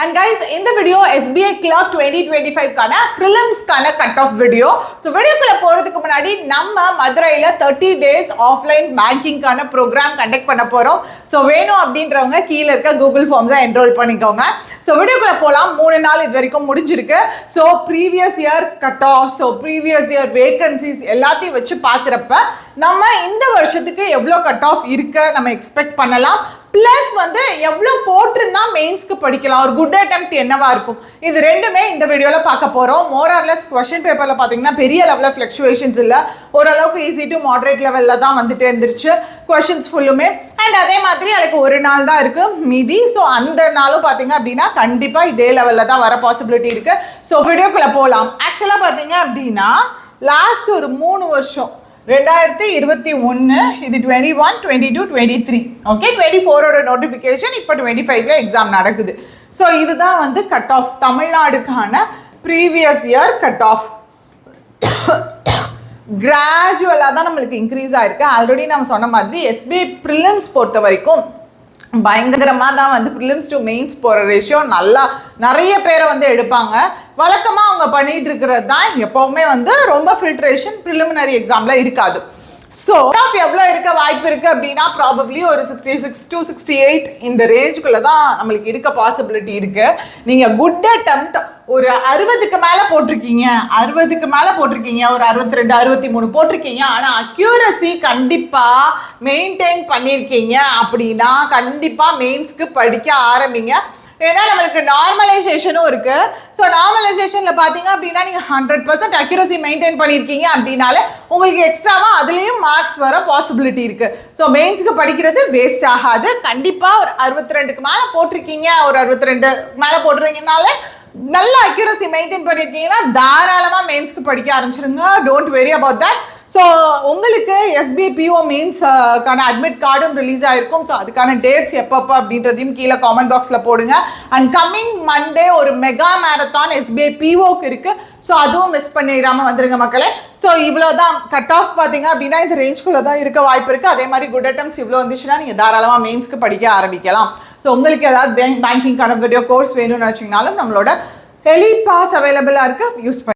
And guys, in the video SBI Clerk 2025 கான prelims கான cut off video. So வீடியோக்குள்ள போறதுக்கு முன்னாடி நம்ம மதுரையில 30 days offline banking கான program conduct பண்ண போறோம். So வேணும் அப்படின்றவங்க கீழ இருக்க Google Forms enroll பண்ணிக்கோங்க. So வீடியோக்குள்ள போலாம். 3 நாள் இது வரைக்கும் முடிஞ்சிருக்கு. So previous year cut off, so previous year vacancies எல்லாத்தையும் வச்சு பார்க்கறப்ப நம்ம இந்த வருஷத்துக்கு எவ்வளவு கட் ஆஃப் இருக்கு நம்ம எக்ஸ்பெக்ட் பண்ணலாம். பிளஸ் வந்து எவ்வளோ போட்டிருந்தா மெயின்ஸ்க்கு படிக்கலாம், ஒரு குட் அட்டெம்ப்ட் என்னவா இருக்கும், இது ரெண்டுமே இந்த வீடியோவில் பார்க்க போகிறோம். மோர் ஆர்லெஸ் கொஸ்டின் பேப்பரில் பார்த்தீங்கன்னா பெரிய லெவலில் ஃப்ளக்சுவேஷன்ஸ் இல்லை, ஓரளவுக்கு ஈஸி டு மாடரேட் லெவலில் தான் வந்துட்டு இருந்துருச்சு கொஸ்டின்ஸ் ஃபுல்லுமே. அண்ட் அதே மாதிரி எனக்கு ஒரு நாள் தான் இருக்குது மீதி. ஸோ அந்த நாளும் பார்த்தீங்க அப்படின்னா கண்டிப்பாக இதே லெவலில் தான் வர பாசிபிலிட்டி இருக்குது. ஸோ வீடியோக்குள்ளே போகலாம். ஆக்சுவலாக பார்த்தீங்க அப்படின்னா லாஸ்ட் ஒரு 3 வருஷம் 2021 இது 21, 22, 23 ஓகே 24ஓட நோட்டிஃபிகேஷன் இப்போ 25ல எக்ஸாம் நடக்குது. ஸோ இதுதான் வந்து கட் ஆஃப் தமிழ்நாடுக்கான ப்ரீவியஸ் இயர் கட் ஆஃப். கிராஜுவலாக தான் நம்மளுக்கு இன்க்ரீஸ் ஆயிருக்கு. ஆல்ரெடி நம்ம சொன்ன மாதிரி எஸ்பிஐ ப்ரிலிம்ஸ் பொறுத்த வரைக்கும் பயங்கரமாக தான் வந்து ப்ரிலிம்ஸ் டு மெயின்ஸ் போகிற ரேஷியோ நல்லா நிறைய பேரை வந்து எடுப்பாங்க. வழக்கமாக அவங்க பண்ணிகிட்டு இருக்கிறது தான் எப்போவுமே வந்து ரொம்ப ஃபில்ட்ரேஷன் ப்ரிலிமினரி எக்ஸாமில் இருக்காது. ஸோ எவ்வளோ இருக்க வாய்ப்பு இருக்குது அப்படின்னா ப்ராபப்ளி ஒரு 66 to 68 இந்த ரேஞ்சுக்குள்ளே தான் நம்மளுக்கு இருக்க பாசிபிலிட்டி இருக்குது. நீங்கள் குட் அட்டெம்ப்ட் ஒரு 60க்கு மேலே போட்டிருக்கீங்க, 60க்கு மேலே போட்டிருக்கீங்க, ஒரு 62, 63 போட்டிருக்கீங்க, ஆனால் அக்யூரசி கண்டிப்பாக மெயின்டைன் பண்ணியிருக்கீங்க அப்படின்னா கண்டிப்பாக மெயின்ஸ்க்கு படிக்க ஆரம்பிங்க. ஏன்னா நம்மளுக்கு நார்மலைசேஷனும் இருக்கு. ஸோ நார்மலைசேஷனில் பார்த்தீங்க அப்படின்னா நீங்கள் 100% அக்யூரசி மெயின்டைன் பண்ணியிருக்கீங்க அப்படின்னாலே உங்களுக்கு எக்ஸ்ட்ராவாக அதுலேயும் மார்க்ஸ் வர பாசிபிலிட்டி இருக்கு. ஸோ மெயின்ஸ்க்கு படிக்கிறது வேஸ்ட் ஆகாது. கண்டிப்பாக ஒரு 62க்கு மேலே போட்டிருக்கீங்க, ஒரு 62 மேலே போட்டிருக்கீங்கனாலே நல்ல அக்யூரசி மெயின்டைன் பண்ணியிருக்கீங்கன்னா தாராளமாக மெயின்ஸ்க்கு படிக்க ஆரம்பிச்சிருங்க. Don't worry about that. So உங்களுக்கு எஸ்பிஐ பிஓ மீன்ஸ்க்கான அட்மிட் கார்டும் ரிலீஸ் ஆகிருக்கும். ஸோ அதுக்கான டேட்ஸ் எப்பப்போ அப்படின்றதையும் கீழே காமெண்ட் பாக்ஸில் போடுங்க. அண்ட் கம்மிங் மண்டே ஒரு மெகா மேரத்தான் எஸ்பிஐ பிஓக்கு இருக்குது. ஸோ அதுவும் மிஸ் பண்ணிடாமல் வந்துருங்க மக்களே. ஸோ இவ்வளோ தான் கட் ஆஃப் பார்த்தீங்க அப்படின்னா இந்த ரேஞ்சுக்குள்ளே தான் இருக்க வாய்ப்பு இருக்குது. அதே மாதிரி குட் அட்டெம்ப்ட்ஸ் இவ்வளோ வந்துச்சுன்னா நீங்கள் தாராளமாக மெயின்ஸ்க்கு படிக்க ஆரம்பிக்கலாம். ஸோ உங்களுக்கு ஏதாவது பேங்கிங்கான வீடியோ கோர்ஸ் வேணும்னு நினச்சிங்கனாலும் நம்மளோட எலிட் பாஸ் அவைலபிளாக இருக்குது, யூஸ் பண்ணி